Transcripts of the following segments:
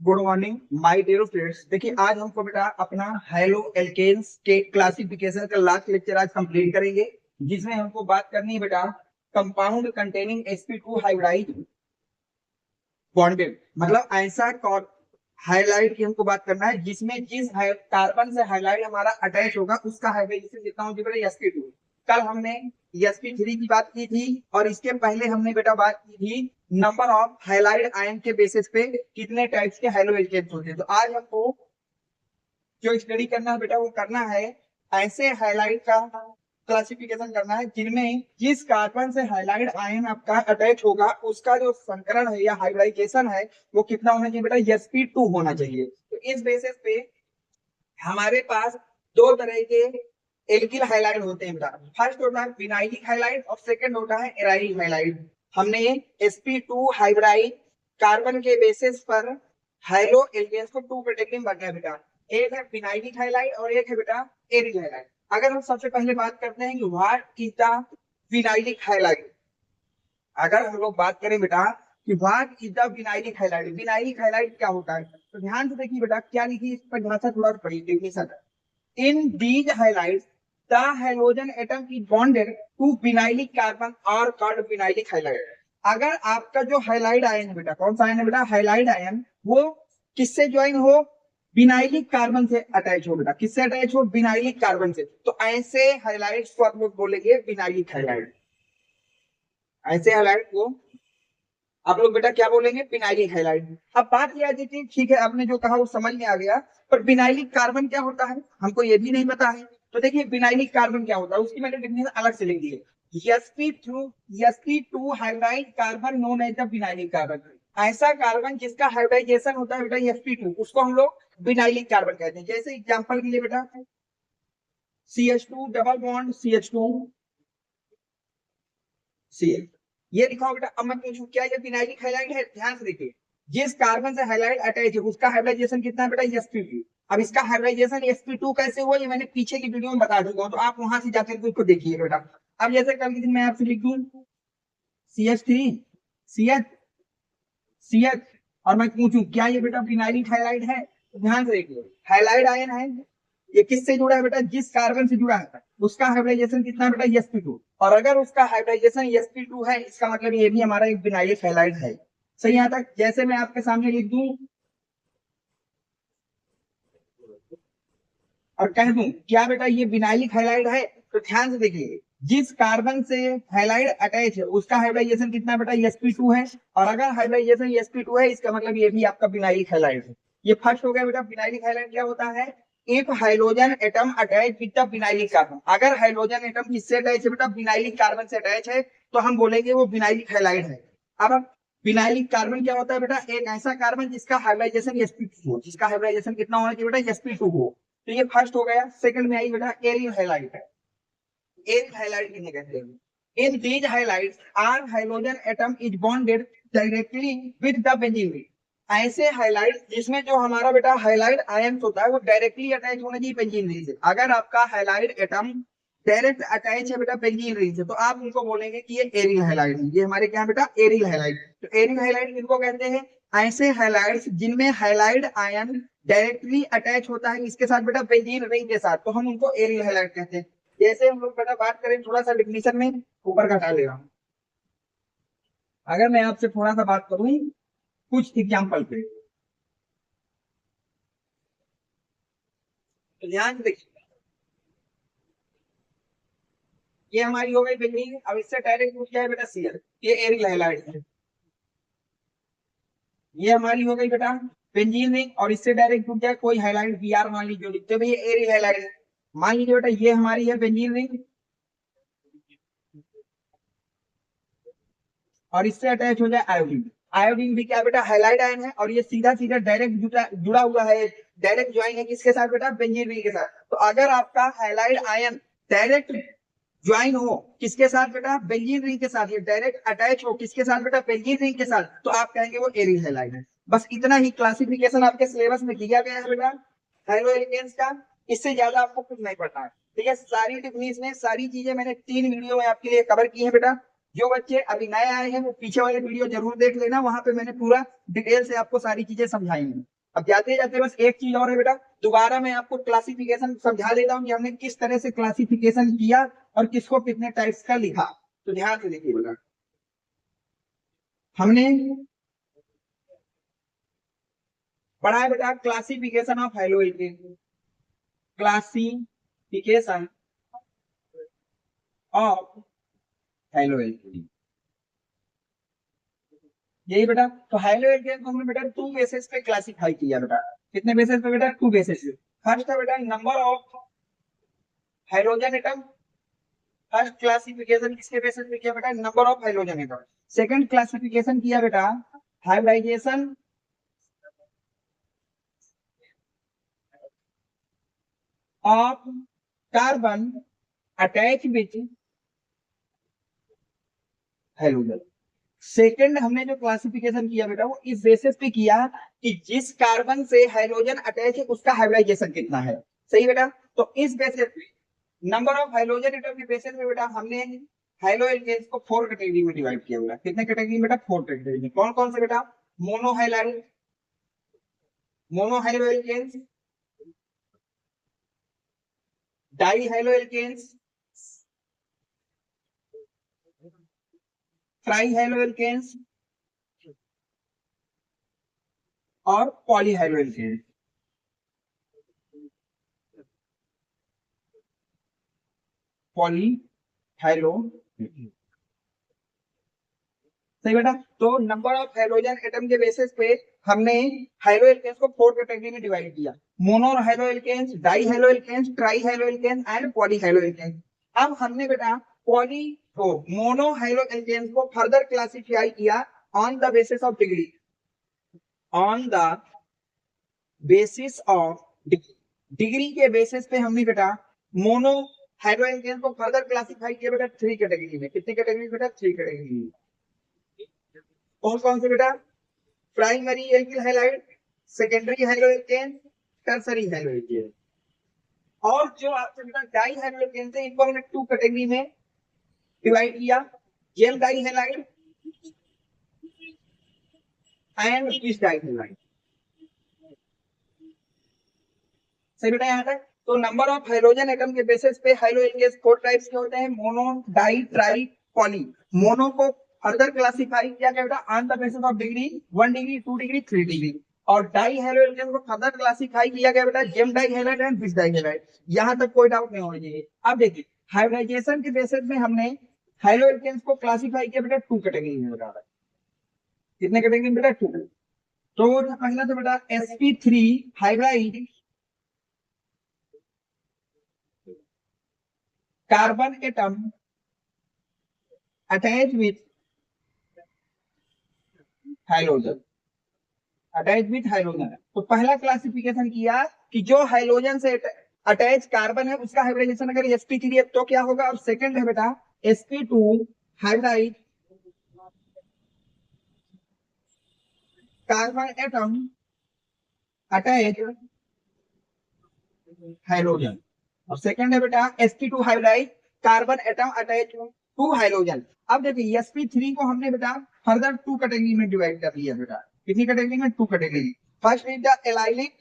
Good morning my dear friends. देखिए आज हमको बेटा अपना हेलो एल्केन्स के क्लासिफिकेशन का लास्ट लेक्चर आज कंप्लीट करेंगे, जिसमें हमको बात करनी है बेटा compound containing sp2 hybridise bonded. मतलब ऐसा हाइलाइट की हमको बात करना है जिसमें जिस कार्बन से हाइलाइट हमारा अटैच होगा उसका हाइब्रिडाइजेशन जितना होगी बेटा sp2। कल हमने sp3 की बात की थी और इसके पहले हमने बेटा बात की थी नंबर ऑफ हाइलाइट आयन के बेसिस पे कितने टाइप्स के हेलो एल्केन्स होते हैं। तो आज हमको जो स्टडी करना है बेटा वो करना है ऐसे हाइलाइट का क्लासिफिकेशन करना है जिनमें जिस कार्बन से हाइलाइट आयन आपका अटैच होगा उसका जो संकरण है या हाइब्रिडाइजेशन है वो कितना होना चाहिए बेटा sp2 होना चाहिए। तो इस बेसिस पे हमारे पास दो तरह के एल्किल हाइलाइट होते हैं बेटा। फर्स्ट होता है विनाइलिक हाइलाइट और सेकंड होता है एराइलिक हाइलाइट। हमने sp2 हाइब्रिडाइज कार्बन के बेसिस पर हाइलो एल्केन्स को टू कैटेगरी में बांटा है बेटा। एक है विनाइलिक हाइलाइट और एक है बेटा एरिक हाइलाइट। अगर हम सबसे पहले बात करते हैं कि what is the vinylic highlight, अगर हम लोग बात करें बेटा कि what is the vinylic highlight, vinylic highlight क्या होता है तो ध्यान से देखिए बेटा क्या लिखी इस पर ध्यान से थोड़ा पढ़िए definition. In these highlights, the halogen atom is bonded to vinylic carbon or called vinylic halide। अगर आपका जो हाइलाइड आयन है बेटा, कौन सा आयन है बेटा, हाइलाइड आयन, वो किससे ज्वाइन हो, विनाइलिक कार्बन से अटैच हो बेटा। किससे अटैच हो, विनाइलिक कार्बन से। तो ऐसे हाइलाइड्स को आप लोग बोलेंगे विनाइलिक हाइलाइड। ऐसे हाइलाइड को आप लोग बेटा क्या बोलेंगे, विनाइलिक हाइलाइड। अब बात यह आती थी, ठीक है आपने जो कहा वो समझ में आ गया, पर विनाइलिक कार्बन क्या होता है हमको ये भी नहीं पता है। तो देखिए विनाइलिक कार्बन क्या होता है उसकी मैंने डेफिनेशन अलग से लिख दी है। sp2 hybridized carbon known as the vinylic carbon. ऐसा कार्बन जिसका हाइब्रिडाइजेशन होता है बेटा sp2 उसको हम लोग विनाइलिक कार्बन कहते हैं। जैसे एग्जांपल के लिए बेटा CH2 double bond CH2 CH, ये लिखा हो बेटा। अब मैं पूछूं क्या ये विनाइलिक हाइलाइट है, ध्यान से देखिए। जिस कार्बन से हाइलाइट अटैच है उसका हाइब्रिडाइजेशन कितना है बेटा sp2। अब इसका हाइब्रिडाइजेशन sp2 कैसे हुआ ये मैंने पीछे की वीडियो में बता चुका हूं, तो आप वहां से जाकर उसको देखिए बेटा। अब जैसे कल के दिन मैं आपसे लिख दूं CH3 CH CH और मैं पूछूं क्या ये बेटा विनाइलिक हाइलाइट है, तो ध्यान से देखिए हाइलाइट आयन है, ये किससे जुड़ा है बेटा, जिस कार्बन से जुड़ा है उसका हाइब्रिडाइजेशन कितना है बेटा sp2। और अगर उसका हाइब्रिडाइजेशन sp2 है इसका मतलब ये भी हमारा एक विनाइलिक हाइलाइट है। सही यहाँ तक। जैसे मैं आपके सामने लिख दूं और कह दूं क्या बेटा ये विनाइलिक हाइलाइट है, तो ध्यान से देखिए जिस कार्बन से हाइलाइट अटैच है उसका हाइब्रिडाइजेशन कितना बेटा sp2 है। और अगर हाइब्रिडाइजेशन sp2 है इसका मतलब ये भी आपका विनाइलिक हाइलाइट है। ये फर्स्ट हो गया बेटा। विनाइलिक हाइलाइट क्या होता है, if hydrogen atom attach with the vinylic carbon. अगर हाइड्रोजन एटम किससे अटैच है बेटा, विनाइलिक कार्बन से अटैच है तो हम बोलेंगे वो विनाइलिक हाइलाइट है। अब विनाइलिक कार्बन क्या होता है बेटा, एक ऐसा कार्बन जिसका हाइब्रिडाइजेशन sp2 हो, जिसका हाइब्रिडाइजेशन कितना होना चाहिए बेटा sp2 हो। तो ये फर्स्ट हो गया। सेकंड में आई बेटा एरियल हाइलाइट है। एरियल हाइलाइट किन्हें कहते हैं, in these halides are hydrogen atom is bonded directly with the benzene ring. ऐसे हाइलाइट जिसमें जो हमारा बेटा हाइलाइट आयन होता है वो डायरेक्टली अटैच होना चाहिए बेंजीन रिंग से। अगर आपका हाइलाइट एटम डायरेक्ट अटैच है बेटा बेंजीन रिंग से तो आप उनको बोलेंगे कि ये एरियल हाइलाइट है। ये हमारे क्या बेटा एरियल हाइलाइट। तो एरियल हाइलाइट किनको कहते हैं, ऐसे हाइलाइट्स जिनमें हाइलाइट आयन डायरेक्टली अटैच होता है इसके साथ बेटा बेंजीन रिंग के साथ, तो हम उनको एरियल हाइलाइट कहते हैं। जैसे हम लोग बेटा बात करें थोड़ा सा डिफिनेशन में ऊपर का हटा ले रहा हूं। अगर मैं आपसे थोड़ा सा बात करूं कुछ एग्जांपल पे तो ध्यान से देखिए। ये हमारी हो गई बेंजीन। अब इससे डायरेक्ट क्या है बेटा सीएल, ये एरियल हाइलाइट है। ये हमारी हो गई बेटा बेंजीन रिंग और इससे डायरेक्ट जुड़ जाए कोई हाइलाइट बी आर मान लीजिए, लिखते भाई ये एरियल हाइलाइट है। मान लीजिए बेटा ये हमारी है बेंजीन रिंग और इससे अटैच हो जाए आयोडीन। आयोडीन भी क्या बेटा हाइलाइट आयन है और ये सीधा सीधा डायरेक्ट जुड़ा हुआ है, डायरेक्ट ज्वाइन है किसके साथ बेटा बेंजीन रिंग के साथ। तो अगर आपका हाइलाइट आयन डायरेक्ट ज्वाइन हो किसके साथ बेटा बेंजीन रिंग के साथ, ये डायरेक्ट अटैच हो किसके साथ बेटा बेंजीन रिंग के साथ, तो आप कहेंगे वो एरियल हाइलाइट है। बस इतना ही क्लासिफिकेशन आपके सिलेबस में दिया गया है बेटा हेलो एलिमेंट्स का। इससे ज्यादा आपको कुछ नहीं पढ़ना है। ठीक है, सारी टेक्निक्स में सारी चीजें मैंने 3 वीडियो में आपके लिए कवर की है बेटा। जो बच्चे अभी नए आए हैं वो पीछे वाले वीडियो जरूर देख लेना, वहां पे मैंने पूरा डिटेल से आपको सारी चीजें समझाई हैं। अब जाते जाते बस एक चीज और है बेटा, दोबारा मैं आपको क्लासिफिकेशन समझा देता हूँ कि हमने किस तरह से क्लासिफिकेशन किया और किसको कितने टाइप्स का लिखा। तो ध्यान से देखिए बेटा, हमने पढ़ा है बेटा क्लासिफिकेशन ऑफ हैलोइड, क्लासिफिकेशन ऑफ हैलोइड, यही बेटा। तो हैलोइड को हमने बेटा टू बेसिस पे क्लासिफाई किया बेटा। कितने बेसिस पे बेटा? टू बेसिस पे। फर्स्ट है बेटा number of hydrogen atom. First classification किसके बेसिस पे किया बेटा? Number of hydrogen atom. Second classification किया बेटा hybridization of carbon attach with hydrogen. Second हमने जो क्लासिफिकेशन किया बेटा वो इस बेसिस पे किया कि जिस कार्बन से हाइड्रोजन अटैच है उसका हाइब्रिडाइजेशन कितना है। सही बेटा। तो इस बेसिस पे नंबर ऑफ हाइड्रोजन एटम के बेसिस पे बेटा हमने हाइड्रोजन को 4 कैटेगरी में डिवाइड किया बेटा। कितने कैटेगरी बेटा? 4 कैटेगरी में। कौन कौन से बेटा? मोनोहाइलाइड, मोनोहाइड्रोजन, डाइहाइड्रोजन, ट्राइहाइड्रोजन और पॉलीहाइड्रोजन। पॉलीहाइड्रोजन। सही बेटा। तो नंबर ऑफ हाइड्रोजन एटम के बेसिस पे हमने हाइड्रोजन को 4 कैटेगरी में डिवाइड किया, mono hydrogen, di hydrogen, try hydrogen and poly hydrogen. अब हमने बेटा पॉली को मोनो हाइड्रोजन को फर्दर क्लासिफाई किया on the basis of degree, on the basis of degree के बेसिस पे हमने बेटा मोनो हाइड्रोजन को फर्दर क्लासिफाई किया बेटा 3 कैटेगरी में। कितनी कैटेगरी बेटा? 3 कैटेगरी में। कौन कौन से बेटा? Primary alkyl halide, secondary halogen, tertiary halogen. और जो आपसे बेटा डाई हैलोजन थे इनको हमने 2 कैटेगरी में डिवाइड किया, जेल डाई हैलाइड एंड फिश डाई हैलाइड। सही बेटा यहाँ तक। तो नंबर ऑफ हाइड्रोजन एटम के बेसिस पे हाइड्रोजन गैस 4 टाइप्स के होते हैं, mono, di, tri, poly. Mono को फर्दर क्लासिफाई किया गया बेटा on the basis of degree, 1 degree, 2 degree, 3 degree. और डाई हाइड्रोजन को फर्दर क्लासिफाई किया गया बेटा जेम डाई हैलाइड एंड फिश डाई हैलाइड। यहाँ तक कोई डाउट नहीं होना चाहिए। अब देखिए हाइब्रिडाइजेशन के बेसिस में हमने हाइड्रोजन को क्लासिफाई किया बेटा 2 कैटेगरी में बेटा। कितने कैटेगरी में बेटा? 2। तो पहला तो बेटा sp3 hybrid carbon atom attach with hydrogen, attach with hydrogen. तो पहला क्लासिफिकेशन किया कि जो हाइड्रोजन से अटैच कार्बन है उसका हाइब्रिडाइजेशन अगर sp3 है तो क्या होगा। और सेकंड है बेटा sp2 hybrid carbon atom attach hydrogen. और सेकंड है बेटा sp2 hybrid carbon atom attach to hydrogen. अब देखिए sp3 को हमने बेटा फर्दर 2 कैटेगरी में डिवाइड कर लिया बेटा। कितनी कैटेगरी में? 2 category. First is the allylic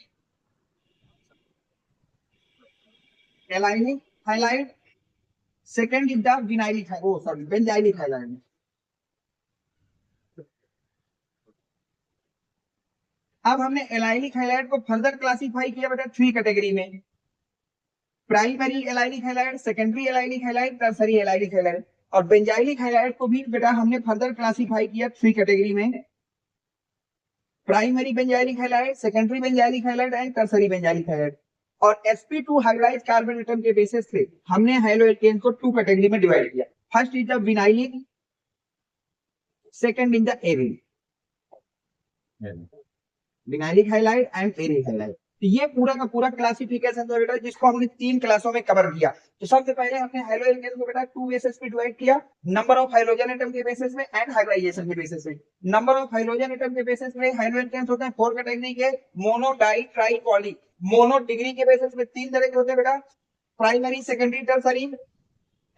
halide, second is the vinylic, oh sorry benzylic halide. अब हमने एलाइलिक हाइलाइड को फर्दर क्लासिफाई किया बेटा 3 कैटेगरी में, primary allylic halide, secondary allylic halide, tertiary allylic halide. और बेंजाइलिक हैलाइड को भी बेटा हमने फर्दर क्लासिफाई किया 3 कैटेगरी में, primary benzylic halide, secondary benzylic halide and tertiary benzylic halide. और sp2 हाइब्रिड कार्बन एटम के बेसिस पे हमने हैलोएल्केन को 2 कैटेगरी में डिवाइड किया। First is the vinylic, second is the aryl, vinylic halide and aryl halide. तो ये पूरा का पूरा क्लासिफिकेशन था बेटा जिसको हमने 3 क्लासों में कवर किया। तो सबसे पहले हमने हाइड्रोजन को बेटा 2 बेसिस पे डिवाइड किया, नंबर ऑफ हाइड्रोजन एटम के बेसिस में एंड हाइब्रिडाइजेशन के बेसिस पे। नंबर ऑफ हाइड्रोजन एटम के बेसिस में हाइड्रोजन होते हैं 4 कैटेगरी के, mono, di, tri, poly. Mono degree के बेसिस में 3 तरह के होते हैं बेटा, primary, secondary, tertiary.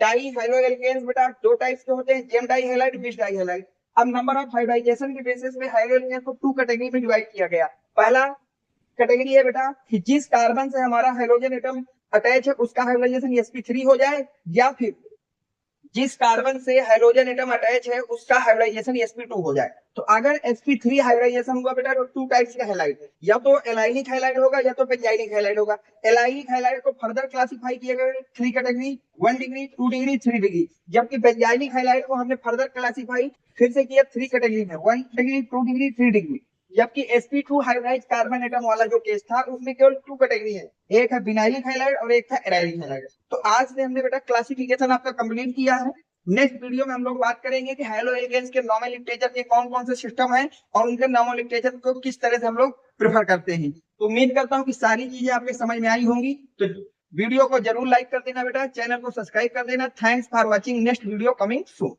Dihaloalkanes बेटा दो टाइप्स के होते हैं, जेम डाई हैलाइड, बिस डाई हैलाइड। अब नंबर ऑफ हाइब्रिडाइजेशन के बेसिस पे हाइड्रो एल्केन्स को टू कैटेगरी में डिवाइड किया गया। पहला कैटेगरी है बेटा कि जिस कार्बन से हमारा हाइड्रोजन एटम अटैच है उसका हाइब्रिडाइजेशन sp3 हो जाए, या फिर जिस कार्बन से हाइड्रोजन एटम अटैच है उसका हाइब्रिडाइजेशन sp2 हो जाए। तो अगर sp3 हाइब्रिडाइजेशन हुआ बेटा तो टू टाइप्स का हैलाइड, या तो एलाइनिक हैलाइड होगा या तो बेंजाइनिक हैलाइड होगा। एलाइनिक हैलाइड को फर्दर क्लासिफाई किया गया 3 कैटेगरी, 1 डिग्री, 2 डिग्री, 3 डिग्री, जबकि बेंजाइनिक हैलाइड को हमने फर्दर क्लासिफाई फिर से किया 3 कैटेगरी में, 1 डिग्री, 2 डिग्री, 3 डिग्री। जबकि sp2 हाइब्रिडाइज कार्बन एटम वाला जो केस था उसमें केवल 2 कैटेगरी है, एक है विनाइलिक हैलाइड और एक था एराइलिक हैलाइड। तो आज से हमने बेटा क्लासिफिकेशन आपका कंप्लीट किया है। नेक्स्ट वीडियो में हम लोग बात करेंगे कि हाइड्रो एल्केन्स के नॉर्मल लिटरेचर के कौन कौन से सिस्टम है और उनके नॉर्मल लिटरेचर को किस तरह से हम लोग प्रेफर करते हैं। तो उम्मीद करता हूँ कि सारी चीजें आपके समझ में आई होंगी। तो वीडियो को जरूर लाइक कर देना बेटा, चैनल को सब्सक्राइब कर देना। Thanks for watching, next video coming soon.